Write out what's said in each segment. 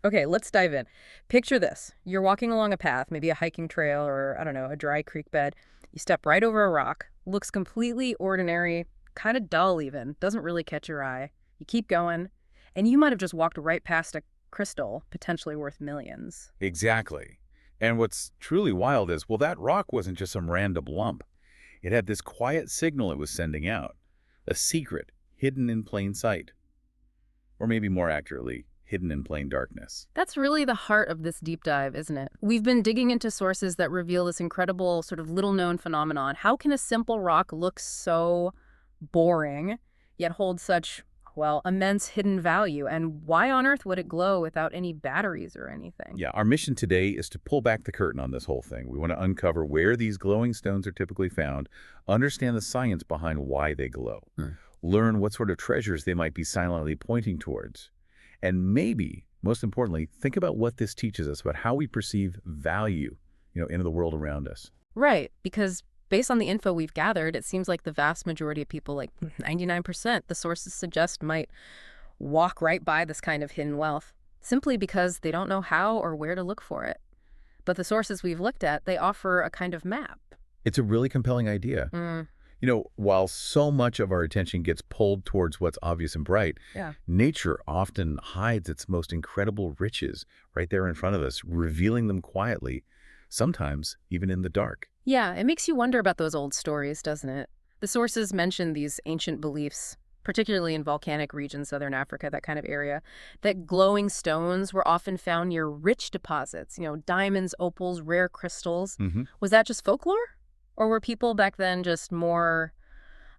Okay, let's dive in. Picture this. You're walking along a path, maybe a hiking trail or, I don't know, a dry creek bed. You step right over a rock. Looks completely ordinary, kind of dull even, doesn't really catch your eye. You keep going, and you might have just walked right past a crystal, potentially worth millions. Exactly. And what's truly wild is, well, that rock wasn't just some random lump. It had this quiet signal it was sending out, a secret hidden in plain sight, or maybe more accurately, hidden in plain darkness. That's really the heart of this deep dive, isn't it? We've been digging into sources that reveal this incredible, sort of little known phenomenon. How can a simple rock look so boring, yet hold such, well, immense hidden value? And why on earth would it glow without any batteries or anything? Yeah, our mission today is to pull back the curtain on this whole thing. We want to uncover where these glowing stones are typically found, understand the science behind why they glow, learn what sort of treasures they might be silently pointing towards, and maybe, most importantly, think about what this teaches us about how we perceive value, in the world around us. Right, because based on the info we've gathered, it seems like the vast majority of people, like 99%, the sources suggest might walk right by this kind of hidden wealth, simply because they don't know how or where to look for it. But the sources we've looked at, they offer a kind of map. It's a really compelling idea. Mm, While so much of our attention gets pulled towards what's obvious and bright, yeah. nature often hides its most incredible riches right there in front of us, revealing them quietly, sometimes even in the dark. Yeah, it makes you wonder about those old stories, doesn't it? The sources mention these ancient beliefs, particularly in volcanic regions, southern Africa, that kind of area, that glowing stones were often found near rich deposits, diamonds, opals, rare crystals. hmm Was that just folklore? Or were people back then just more,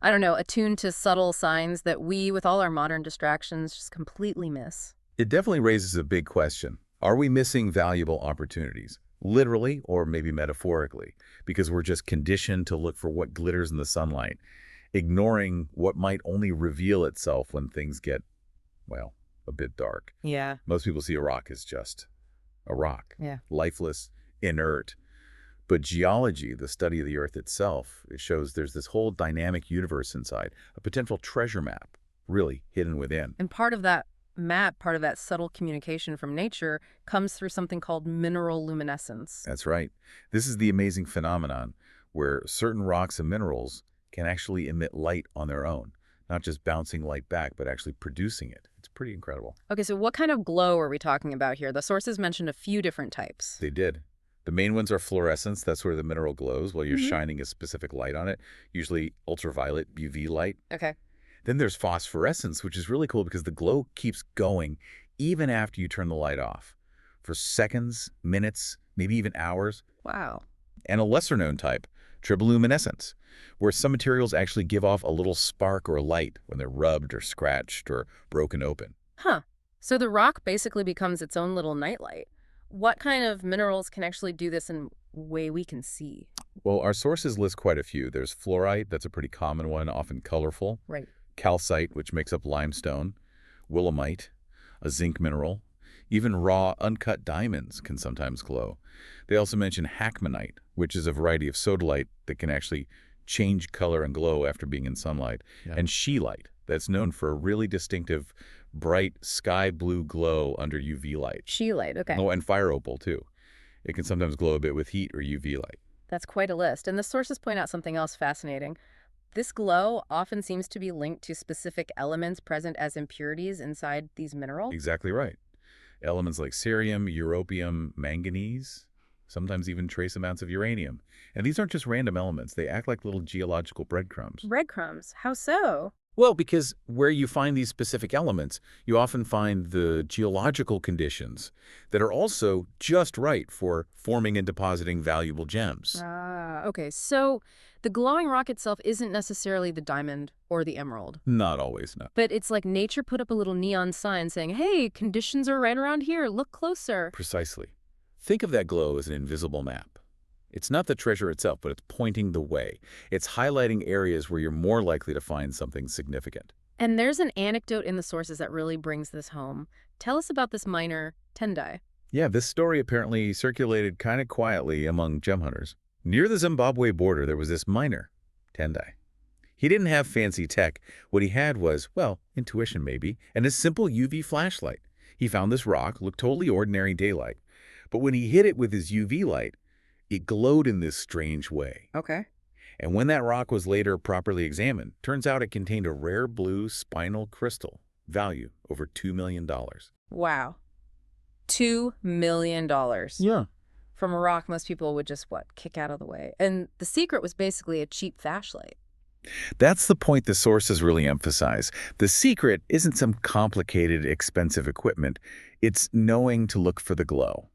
I don't know, attuned to subtle signs that we, with all our modern distractions, just completely miss? It definitely raises a big question. Are we missing valuable opportunities, literally or maybe metaphorically, because we're just conditioned to look for what glitters in the sunlight, ignoring what might only reveal itself when things get, well, a bit dark? Yeah. Most people see a rock as just a rock, Yeah. lifeless, inert. But geology, the study of the Earth itself, it shows there's this whole dynamic universe inside, a potential treasure map, really hidden within. And part of that map, part of that subtle communication from nature, comes through something called mineral luminescence. That's right. This is the amazing phenomenon where certain rocks and minerals can actually emit light on their own, not just bouncing light back, but actually producing it. It's pretty incredible. Okay, so what kind of glow are we talking about here? The sources mentioned a few different types. They did. The main ones are fluorescence. That's where the mineral glows while you're Hmm. shining a specific light on it, usually ultraviolet UV light. Okay. Then there's phosphorescence, which is really cool because the glow keeps going even after you turn the light off for seconds, minutes, maybe even hours. Wow. And a lesser-known type, triboluminescence, where some materials actually give off a little spark or light when they're rubbed or scratched or broken open. Huh. So the rock basically becomes its own little nightlight. What kind of minerals can actually do this in a way we can see? Well, our sources list quite a few. There's fluorite, that's a pretty common one, often colorful. Right. Calcite, which makes up limestone. Willemite, a zinc mineral. Even raw, uncut diamonds can sometimes glow. They also mention hackmanite, which is a variety of sodalite that can actually change color and glow after being in sunlight. Yeah. And scheelite, that's known for a really distinctive, bright sky blue glow under UV light. Scheelite, okay. Oh, and fire opal, too. It can sometimes glow a bit with heat or UV light. That's quite a list. And the sources point out something else fascinating. This glow often seems to be linked to specific elements present as impurities inside these minerals. Exactly right. Elements like cerium, europium, manganese, sometimes even trace amounts of uranium. And these aren't just random elements. They act like little geological breadcrumbs. Breadcrumbs. How so? Well, because where you find these specific elements, you often find the geological conditions that are also just right for forming and depositing valuable gems. Ah, okay. So the glowing rock itself isn't necessarily the diamond or the emerald, Not always, no. but it's like nature put up a little neon sign saying, hey, conditions are right around here. Look closer. Precisely. Think of that glow as an invisible map. It's not the treasure itself, but it's pointing the way. It's highlighting areas where you're more likely to find something significant. And there's an anecdote in the sources that really brings this home. Tell us about this miner, Tendai. Yeah, this story apparently circulated kind of quietly among gem hunters. Near the Zimbabwe border, there was this miner, Tendai. He didn't have fancy tech. What he had was, well, intuition maybe, and a simple UV flashlight. He found this rock, looked totally ordinary daylight. But when he hit it with his UV light, it glowed in this strange way. Okay. And when that rock was later properly examined, turns out it contained a rare blue spinal crystal, value over $2 million. Wow. $2 million. Yeah. From a rock most people would just, kick out of the way. And the secret was basically a cheap flashlight. That's the point the sources really emphasize. The secret isn't some complicated, expensive equipment. It's knowing to look for the glow.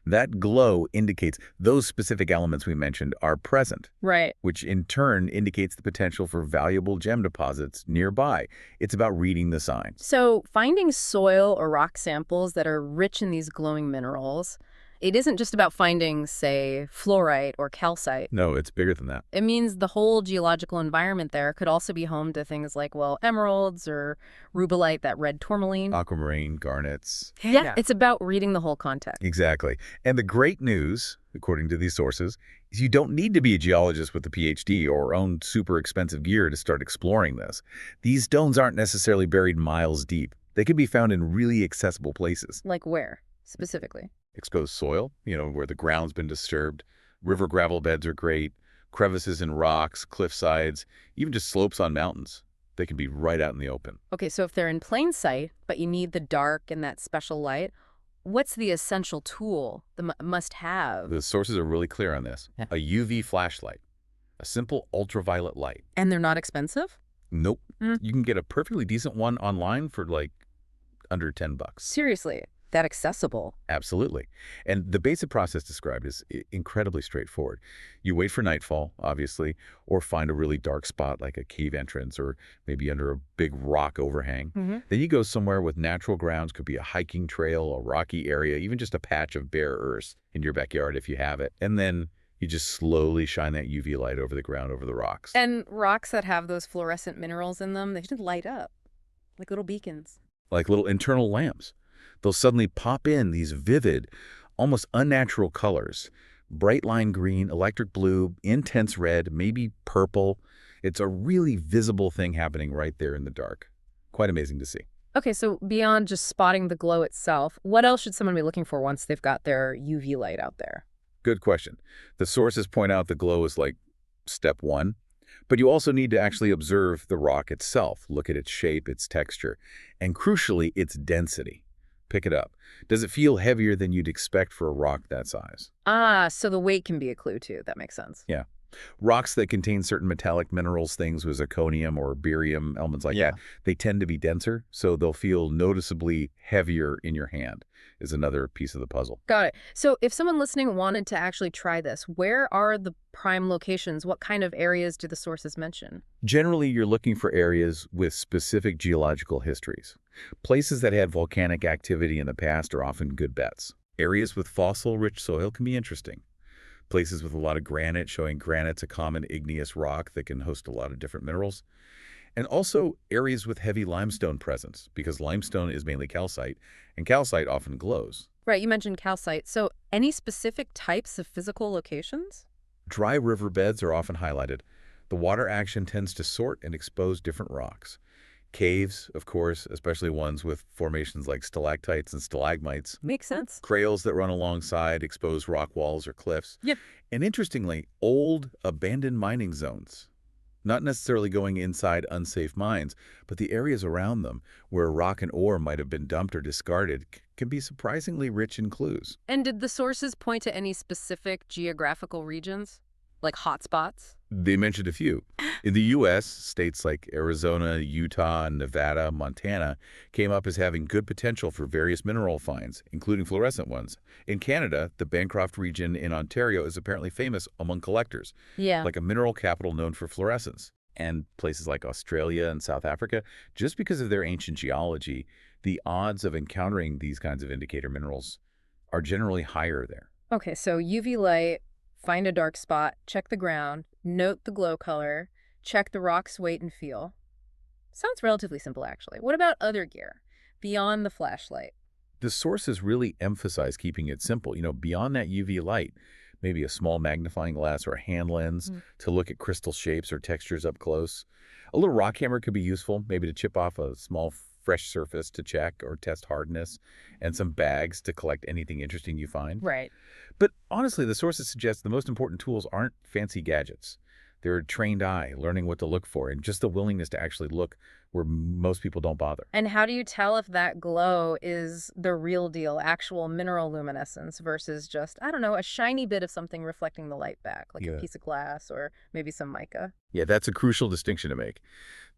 That glow indicates those specific elements we mentioned are present, Right. which in turn indicates the potential for valuable gem deposits nearby. It's about reading the signs. So finding soil or rock samples that are rich in these glowing minerals, it isn't just about finding, say, fluorite or calcite. No, it's bigger than that. It means the whole geological environment there could also be home to things like, emeralds or rubellite, that red tourmaline. Aquamarine, garnets. Yeah, it's about reading the whole context. Exactly. And the great news, according to these sources, is you don't need to be a geologist with a PhD or own super expensive gear to start exploring this. These stones aren't necessarily buried miles deep. They can be found in really accessible places. Like where, specifically? Exposed soil, where the ground's been disturbed. River gravel beds are great. Crevices in rocks, cliff sides, even just slopes on mountains. They can be right out in the open. Okay, so if they're in plain sight, but you need the dark and that special light, what's the essential tool, the must-have? The sources are really clear on this. Yeah. A UV flashlight, a simple ultraviolet light. And they're not expensive? Nope. You can get a perfectly decent one online for under $10. Seriously, that accessible? Absolutely. And the basic process described is incredibly straightforward. You wait for nightfall, obviously, or find a really dark spot like a cave entrance or maybe under a big rock overhang. Then you go somewhere with natural grounds, could be a hiking trail, a rocky area, even just a patch of bare earth in your backyard if you have it. And then you just slowly shine that UV light over the ground, over the rocks. And rocks that have those fluorescent minerals in them, they should light up like little beacons. Like little internal lamps. They'll suddenly pop in these vivid, almost unnatural colors. Bright lime green, electric blue, intense red, maybe purple. It's a really visible thing happening right there in the dark. Quite amazing to see. Okay, so beyond just spotting the glow itself, what else should someone be looking for once they've got their UV light out there? Good question. The sources point out the glow is like step one, but you also need to actually observe the rock itself, look at its shape, its texture, and crucially, its density. Pick it up. Does it feel heavier than you'd expect for a rock that size? Ah, so the weight can be a clue too. That makes sense. Yeah. Rocks that contain certain metallic minerals, things with zirconium or barium, elements like that, they tend to be denser, so they'll feel noticeably heavier in your hand, is another piece of the puzzle. Got it. So if someone listening wanted to actually try this, where are the prime locations? What kind of areas do the sources mention? Generally, you're looking for areas with specific geological histories. Places that had volcanic activity in the past are often good bets. Areas with fossil-rich soil can be interesting. Places with a lot of granite, showing granite's a common igneous rock that can host a lot of different minerals. And also areas with heavy limestone presence, because limestone is mainly calcite, and calcite often glows. Right, you mentioned calcite. So any specific types of physical locations? Dry riverbeds are often highlighted. The water action tends to sort and expose different rocks. Caves, of course, especially ones with formations like stalactites and stalagmites. Makes sense. Trails that run alongside exposed rock walls or cliffs. Yep. And interestingly, old, abandoned mining zones. Not necessarily going inside unsafe mines, but the areas around them where rock and ore might have been dumped or discarded can be surprisingly rich in clues. And did the sources point to any specific geographical regions, like hotspots? They mentioned a few. In the U.S., states like Arizona, Utah, Nevada, Montana came up as having good potential for various mineral finds, including fluorescent ones. In Canada, the Bancroft region in Ontario is apparently famous among collectors, like a mineral capital known for fluorescence. And places like Australia and South Africa, just because of their ancient geology, the odds of encountering these kinds of indicator minerals are generally higher there. Okay, so UV light, find a dark spot, check the ground, note the glow color, check the rock's weight and feel. Sounds relatively simple, actually. What about other gear, beyond the flashlight? The sources really emphasize keeping it simple. Beyond that UV light, maybe a small magnifying glass or a hand lens to look at crystal shapes or textures up close. A little rock hammer could be useful, maybe to chip off a small fresh surface to check or test hardness, and some bags to collect anything interesting you find. Right. But honestly, the sources suggest the most important tools aren't fancy gadgets. They're a trained eye, learning what to look for, and just the willingness to actually look where most people don't bother. And how do you tell if that glow is the real deal, actual mineral luminescence versus just, I don't know, a shiny bit of something reflecting the light back, like a Yeah. piece of glass or maybe some mica? Yeah, that's a crucial distinction to make.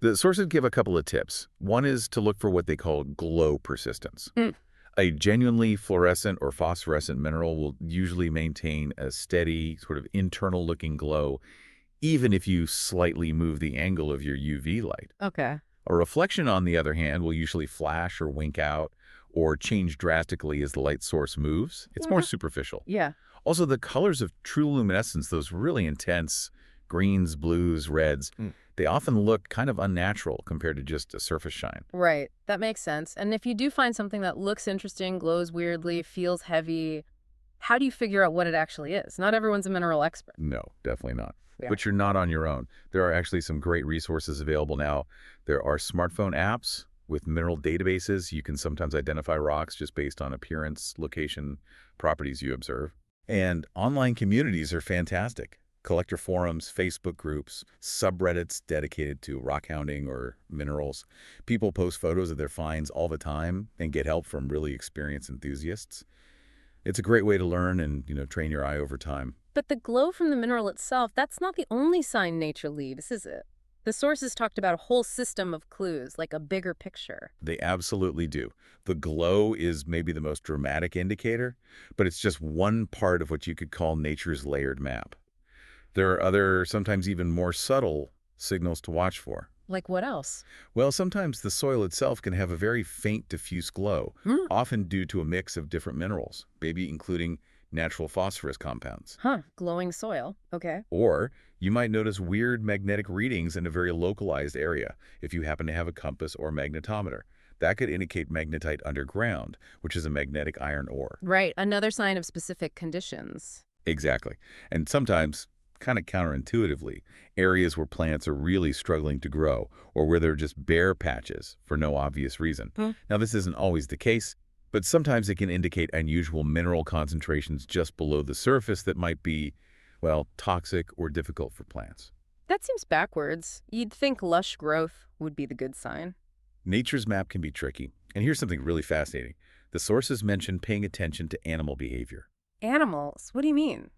The sources give a couple of tips. One is to look for what they call glow persistence. Mm. A genuinely fluorescent or phosphorescent mineral will usually maintain a steady, sort of internal-looking glow, even if you slightly move the angle of your UV light. Okay. A reflection, on the other hand, will usually flash or wink out or change drastically as the light source moves. It's more superficial. Yeah. Also, the colors of true luminescence, those really intense greens, blues, reds, they often look kind of unnatural compared to just a surface shine. Right. That makes sense. And if you do find something that looks interesting, glows weirdly, feels heavy, how do you figure out what it actually is? Not everyone's a mineral expert. No, definitely not. Yeah. But you're not on your own. There are actually some great resources available now. There are smartphone apps with mineral databases. You can sometimes identify rocks just based on appearance, location, properties you observe. And online communities are fantastic. Collector forums, Facebook groups, subreddits dedicated to rock hounding or minerals. People post photos of their finds all the time and get help from really experienced enthusiasts. It's a great way to learn and, train your eye over time. But the glow from the mineral itself, that's not the only sign nature leaves, is it? The sources talked about a whole system of clues, like a bigger picture. They absolutely do. The glow is maybe the most dramatic indicator, but it's just one part of what you could call nature's layered map. There are other, sometimes even more subtle, signals to watch for. Like what else? Well, sometimes the soil itself can have a very faint diffuse glow, often due to a mix of different minerals, maybe including natural phosphorus compounds. Glowing soil. Okay. Or you might notice weird magnetic readings in a very localized area if you happen to have a compass or magnetometer. That could indicate magnetite underground, which is a magnetic iron ore. Right. Another sign of specific conditions. Exactly. And sometimes, kind of counterintuitively, areas where plants are really struggling to grow or where they're just bare patches for no obvious reason. Now, this isn't always the case, but sometimes it can indicate unusual mineral concentrations just below the surface that might be, well, toxic or difficult for plants. That seems backwards. You'd think lush growth would be the good sign. Nature's map can be tricky. And here's something really fascinating. The sources mention paying attention to animal behavior. Animals? What do you mean?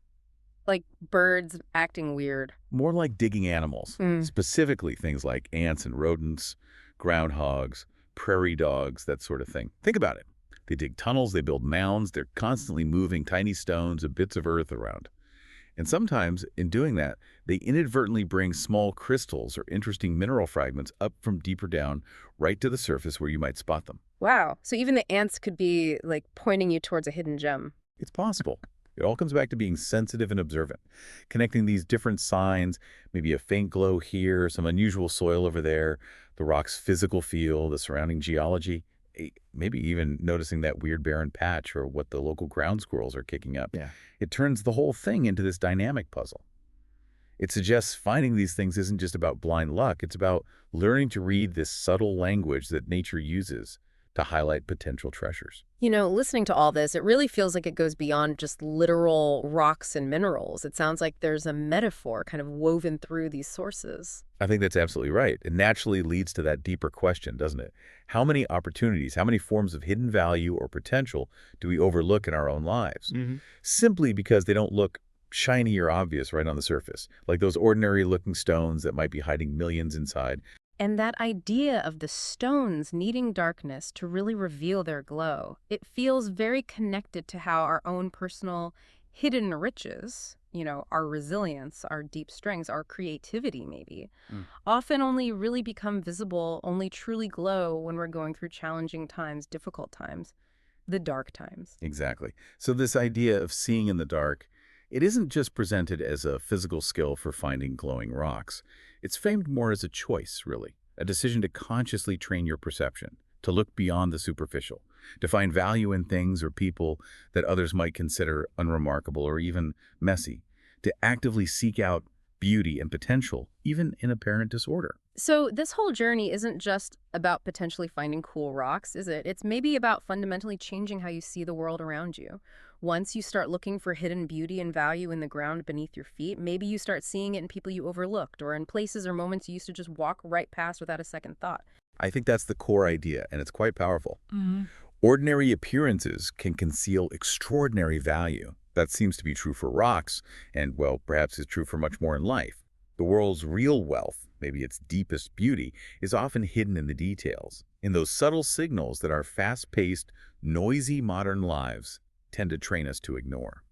Like birds acting weird? More like digging animals, specifically things like ants and rodents, groundhogs, prairie dogs, that sort of thing. Think about it. They dig tunnels, they build mounds, they're constantly moving tiny stones and bits of earth around. And sometimes, in doing that, they inadvertently bring small crystals or interesting mineral fragments up from deeper down, right to the surface where you might spot them. Wow. So even the ants could be like pointing you towards a hidden gem. It's possible. It all comes back to being sensitive and observant, connecting these different signs, maybe a faint glow here, some unusual soil over there, the rock's physical feel, the surrounding geology, maybe even noticing that weird barren patch or what the local ground squirrels are kicking up. Yeah. It turns the whole thing into this dynamic puzzle. It suggests finding these things isn't just about blind luck. It's about learning to read this subtle language that nature uses to highlight potential treasures. You know, listening to all this, it really feels like it goes beyond just literal rocks and minerals. It sounds like there's a metaphor kind of woven through these sources. I think that's absolutely right. It naturally leads to that deeper question, doesn't it? How many opportunities, how many forms of hidden value or potential do we overlook in our own lives? Simply because they don't look shiny or obvious right on the surface, like those ordinary-looking stones that might be hiding millions inside. And that idea of the stones needing darkness to really reveal their glow, it feels very connected to how our own personal hidden riches, you know, our resilience, our deep strengths, our creativity maybe, often only really become visible, only truly glow when we're going through challenging times, difficult times, the dark times. Exactly. So this idea of seeing in the dark, it isn't just presented as a physical skill for finding glowing rocks. It's framed more as a choice, really, a decision to consciously train your perception, to look beyond the superficial, to find value in things or people that others might consider unremarkable or even messy, to actively seek out beauty and potential, even in apparent disorder. So this whole journey isn't just about potentially finding cool rocks, is it? It's maybe about fundamentally changing how you see the world around you. Once you start looking for hidden beauty and value in the ground beneath your feet, maybe you start seeing it in people you overlooked or in places or moments you used to just walk right past without a second thought. I think that's the core idea, and it's quite powerful. Ordinary appearances can conceal extraordinary value. That seems to be true for rocks, and, well, perhaps is true for much more in life. The world's real wealth, maybe its deepest beauty, is often hidden in the details, in those subtle signals that our fast-paced, noisy modern lives tend to train us to ignore.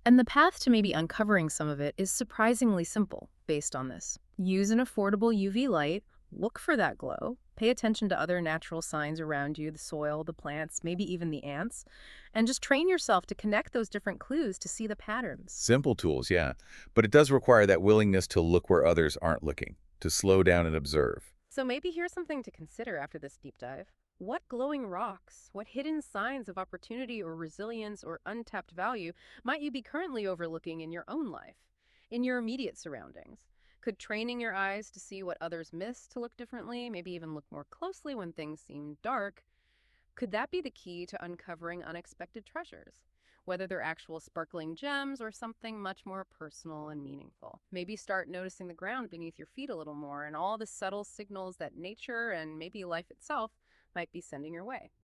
And the path to maybe uncovering some of it is surprisingly simple based on this. Use an affordable UV light, look for that glow, pay attention to other natural signs around you, the soil, the plants, maybe even the ants, and just train yourself to connect those different clues to see the patterns. Simple tools, yeah, but it does require that willingness to look where others aren't looking, to slow down and observe. So maybe here's something to consider after this deep dive. What glowing rocks, what hidden signs of opportunity or resilience or untapped value might you be currently overlooking in your own life, in your immediate surroundings? Could training your eyes to see what others miss to look differently, maybe even look more closely when things seem dark, could that be the key to uncovering unexpected treasures? Whether they're actual sparkling gems or something much more personal and meaningful. Maybe start noticing the ground beneath your feet a little more and all the subtle signals that nature and maybe life itself might be sending your way.